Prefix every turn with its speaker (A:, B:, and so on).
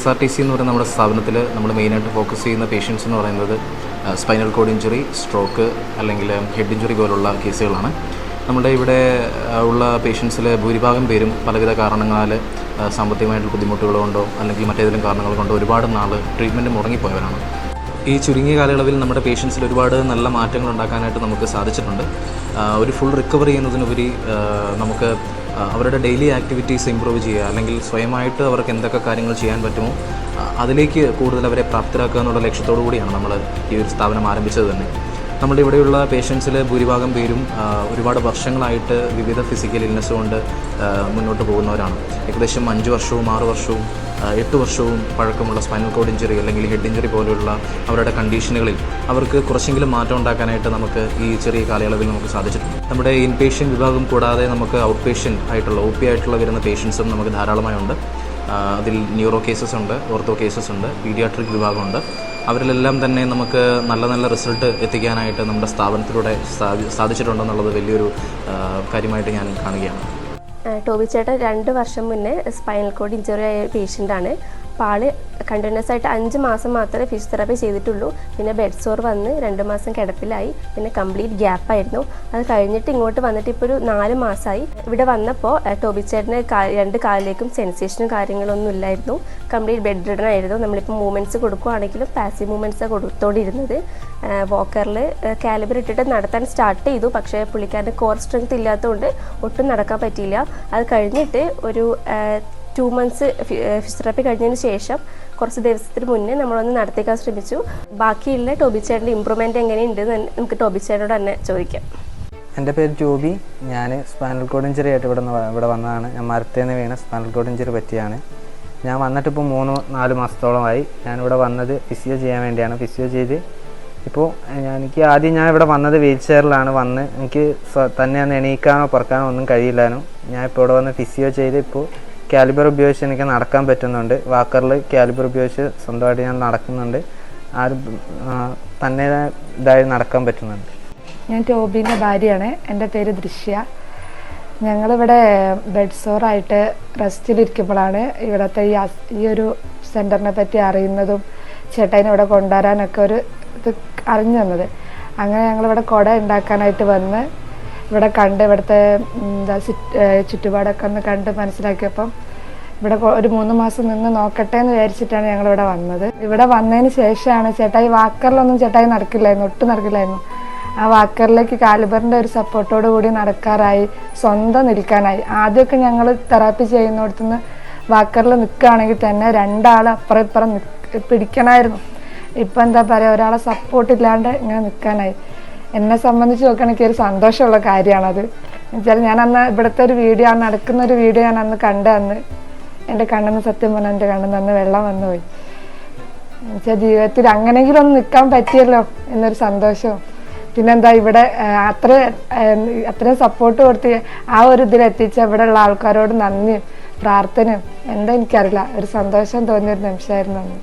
A: ESRTC എന്ന് പറയുന്ന നമ്മുടെ സ്ഥാപനത്തിൽ നമ്മൾ മെയിനായിട്ട് ഫോക്കസ് ചെയ്യുന്ന പേഷ്യൻസ് എന്ന് പറയുന്നത് സ്പൈനൽ കോഡ് ഇഞ്ചുറി, സ്ട്രോക്ക് അല്ലെങ്കിൽ ഹെഡ് ഇഞ്ചുറി പോലുള്ള കേസുകളാണ്. നമ്മുടെ ഇവിടെ ഉള്ള പേഷ്യൻസിൽ ഭൂരിഭാഗം പേരും പലവിധ കാരണങ്ങളാൽ സാമ്പത്തികമായിട്ടുള്ള ബുദ്ധിമുട്ടുകൾ കൊണ്ടോ അല്ലെങ്കിൽ മറ്റേതെങ്കിലും കാരണങ്ങൾ കൊണ്ടോ ഒരുപാട് നാൾ ട്രീറ്റ്മെൻറ്റ് മുടങ്ങിപ്പോയവരാണ്. ഈ ചുരുങ്ങിയ കാലയളവിൽ നമ്മുടെ പേഷ്യൻസിൽ ഒരുപാട് നല്ല മാറ്റങ്ങൾ ഉണ്ടാക്കാനായിട്ട് നമുക്ക് സാധിച്ചിട്ടുണ്ട്. ഒരു ഫുൾ റിക്കവർ ചെയ്യുന്നതിനുപരി നമുക്ക് അവരുടെ ഡെയിലി ആക്ടിവിറ്റീസ് ഇമ്പ്രൂവ് ചെയ്യുക, അല്ലെങ്കിൽ സ്വയമായിട്ട് അവർക്ക് എന്തൊക്കെ കാര്യങ്ങൾ ചെയ്യാൻ പറ്റുമോ അതിലേക്ക് കൂടുതൽ അവരെ പ്രാപ്തരാക്കുക എന്നുള്ള ലക്ഷ്യത്തോടു കൂടിയാണ് നമ്മൾ ഈ ഒരു സ്ഥാപനം ആരംഭിച്ചത് തന്നെ. നമ്മുടെ ഇവിടെയുള്ള പേഷ്യൻസിൽ ഭൂരിഭാഗം പേരും ഒരുപാട് വർഷങ്ങളായിട്ട് വിവിധ ഫിസിക്കൽ ഇൽനെസ് കൊണ്ട് മുന്നോട്ട് പോകുന്നവരാണ്. ഏകദേശം 5 വർഷവും 6 വർഷവും 8 വർഷവും പഴക്കമുള്ള സ്പൈനൽ കോഡ് ഇഞ്ചുറി അല്ലെങ്കിൽ ഹെഡ് ഇഞ്ചുറി പോലെയുള്ള അവരുടെ കണ്ടീഷനുകളിൽ അവർക്ക് കുറച്ചെങ്കിലും മാറ്റം ഉണ്ടാക്കാനായിട്ട് നമുക്ക് ഈ ചെറിയ കാലയളവിൽ നമുക്ക് സാധിച്ചിട്ടുണ്ട്. നമ്മുടെ ഇൻ പേഷ്യൻ്റ് വിഭാഗം കൂടാതെ നമുക്ക് ഔട്ട് പേഷ്യൻ്റ് ആയിട്ടുള്ള OP ആയിട്ടുള്ള വരുന്ന പേഷ്യൻസും നമുക്ക് ധാരാളമായുണ്ട്. അതിൽ ന്യൂറോ കേസസ് ഉണ്ട്, ഓർത്തോ കേസസ് ഉണ്ട്, പീഡിയാട്രിക് വിഭാഗമുണ്ട്. അവരിലെല്ലാം തന്നെ നമുക്ക് നല്ല നല്ല റിസൾട്ട് എത്തിക്കാനായിട്ട് നമ്മുടെ സ്ഥാപനത്തിലൂടെ സാധിച്ചിട്ടുണ്ടെന്നുള്ളത് വലിയൊരു കാര്യമായിട്ട് ഞാൻ കാണുകയാണ്.
B: ടോബി ചേട്ടൻ 2 വർഷം മുന്നേ സ്പൈനൽ കോഡ് ഇഞ്ചുറി ആയ പേഷ്യൻ്റാണ്. അപ്പോൾ ആൾ കണ്ടിന്യൂസ് ആയിട്ട് 5 മാസം മാത്രമേ ഫിസിയോതെറാപ്പി ചെയ്തിട്ടുള്ളൂ. പിന്നെ ബെഡ് സോർ വന്ന് 2 മാസം കിടപ്പിലായി, പിന്നെ കംപ്ലീറ്റ് ഗ്യാപ്പായിരുന്നു. അത് കഴിഞ്ഞിട്ട് ഇങ്ങോട്ട് വന്നിട്ട് ഇപ്പോൾ ഒരു 4 മാസമായി. ഇവിടെ വന്നപ്പോൾ ടോബി ചേട്ടന് 2 കാലിലേക്കും സെൻസേഷനും കാര്യങ്ങളൊന്നും ഇല്ലായിരുന്നു. കംപ്ലീറ്റ് ബെഡ് റിഡൻ ആയിരുന്നു. നമ്മളിപ്പോൾ മൂവ്മെൻറ്റ്സ് കൊടുക്കുകയാണെങ്കിലും പാസീവ് മൂവ്മെൻറ്റ്സാണ് കൊടുത്തോണ്ടിരുന്നത്. വോക്കറിൽ കാലിബർ ഇട്ടിട്ട് നടത്താൻ സ്റ്റാർട്ട് ചെയ്തു. പക്ഷേ പുള്ളിക്കാരൻ്റെ കോർ സ്ട്രെങ്ത് ഇല്ലാത്തതുകൊണ്ട് ഒട്ടും നടക്കാൻ പറ്റിയില്ല. അത് കഴിഞ്ഞിട്ട് ഒരു 2 months ഫിസിയോതെറാപ്പി കഴിഞ്ഞതിന് ശേഷം കുറച്ച് ദിവസത്തിന് മുന്നേ നമ്മളൊന്ന് നടത്തിക്കാൻ ശ്രമിച്ചു. ബാക്കിയുള്ള ടോബി ചേട്ടൻ്റെ ഇമ്പ്രൂവ്മെൻറ്റ് എങ്ങനെയുണ്ടെന്ന് നമുക്ക് ടോബി ചേട്ടനോട് തന്നെ ചോദിക്കാം.
C: എൻ്റെ പേര് ജോബി. ഞാൻ സ്പൈനൽ കോഡ് ഇഞ്ചുറി ആയിട്ട് ഇവിടെ വന്നതാണ്. ഞാൻ മരത്തേന്ന് വീണ സ്പൈനൽ കോഡ് ഇഞ്ചുറി പറ്റിയാണ്. ഞാൻ വന്നിട്ട് ഇപ്പോൾ 3-4 മാസത്തോളമായി. ഞാനിവിടെ വന്നത് ഫിസിയോ ചെയ്യാൻ വേണ്ടിയാണ്. ഫിസിയോ ചെയ്ത് ഇപ്പോൾ എനിക്ക് ആദ്യം ഞാൻ ഇവിടെ വന്നത് വീൽ ചെയറിലാണ് വന്ന്. എനിക്ക് തന്നെ ഒന്ന് എണീക്കാനോ പറക്കാനോ ഒന്നും കഴിയില്ലാനോ. ഞാൻ ഇപ്പോൾ ഇവിടെ വന്ന് ഫിസിയോ ചെയ്ത് ഇപ്പോൾ കാലിബർ ഉപയോഗിച്ച് എനിക്ക് നടക്കാൻ പറ്റുന്നുണ്ട്. വാക്കറിൽ കാലിബർ ഉപയോഗിച്ച് സ്വന്തമായിട്ട് ഞാൻ നടക്കുന്നുണ്ട്. ആരും തന്നെ ഇതായി നടക്കാൻ പറ്റുന്നുണ്ട്.
D: ഞാൻ ടോബിൻ്റെ ഭാര്യയാണ്. എൻ്റെ പേര് ദൃശ്യ. ഞങ്ങളിവിടെ ബെഡ് സോറായിട്ട് റെസ്റ്റിലിരിക്കുമ്പോഴാണ് ഇവിടുത്തെ ഈ ഒരു സെൻറ്ററിനെ പറ്റി അറിയുന്നതും ചേട്ടനെ ഇവിടെ കൊണ്ടുവരാനൊക്കെ ഒരു ഇത് അറിഞ്ഞു തന്നത്. അങ്ങനെ ഞങ്ങളിവിടെ കുട ഉണ്ടാക്കാനായിട്ട് വന്ന് ഇവിടെ കണ്ട് ഇവിടുത്തെ ചുറ്റുപാടൊക്കെ ഒന്ന് കണ്ട് മനസ്സിലാക്കിയപ്പം ഇവിടെ ഒരു 3 മാസം നിന്ന് നോക്കട്ടെ എന്ന് വിചാരിച്ചിട്ടാണ് ഞങ്ങളിവിടെ വന്നത്. ഇവിടെ വന്നതിന് ശേഷമാണ് ചേട്ടായി വാക്കറിലൊന്നും ചേട്ടായി നടക്കില്ലായിരുന്നു, ഒട്ടും നടക്കില്ലായിരുന്നു. ആ വാക്കറിലേക്ക് കാലിബറിൻ്റെ ഒരു സപ്പോർട്ടോട് കൂടി നടക്കാറായി, സ്വന്തം നിൽക്കാനായി. ആദ്യമൊക്കെ ഞങ്ങൾ തെറാപ്പി ചെയ്യുന്നിടത്തുനിന്ന് വാക്കറിൽ നിൽക്കുകയാണെങ്കിൽ തന്നെ 2 ആൾ അപ്പുറം ഇപ്പുറം പിടിക്കണമായിരുന്നു. ഇപ്പം എന്താ പറയുക, ഒരാളെ സപ്പോർട്ടില്ലാണ്ട് ഇങ്ങനെ നിൽക്കാനായി. എന്നെ സംബന്ധിച്ച് നോക്കുകയാണെങ്കിൽ ഒരു സന്തോഷമുള്ള കാര്യമാണത്. എന്നുവെച്ചാൽ ഞാൻ അന്ന് ഇവിടുത്തെ ഒരു വീഡിയോ, നടക്കുന്നൊരു വീഡിയോ ഞാൻ അന്ന് അന്ന് എൻ്റെ കണ്ണെന്ന് സത്യം പറഞ്ഞാൽ എൻ്റെ കണ്ണെന്ന് അന്ന് വെള്ളം വന്നു പോയി. എന്നുവെച്ചാൽ ജീവിതത്തിൽ അങ്ങനെയെങ്കിലും ഒന്ന് നിൽക്കാൻ പറ്റിയല്ലോ എന്നൊരു സന്തോഷവും. പിന്നെന്താ ഇവിടെ അത്രയും സപ്പോർട്ട് കൊടുത്ത് ആ ഒരു ഇതിലെത്തിച്ച ഇവിടെയുള്ള ആൾക്കാരോട് നന്ദിയും പ്രാർത്ഥനയും എന്താ എനിക്കറിയില്ല, ഒരു സന്തോഷം തോന്നിയൊരു നിമിഷമായിരുന്നു അന്ന്.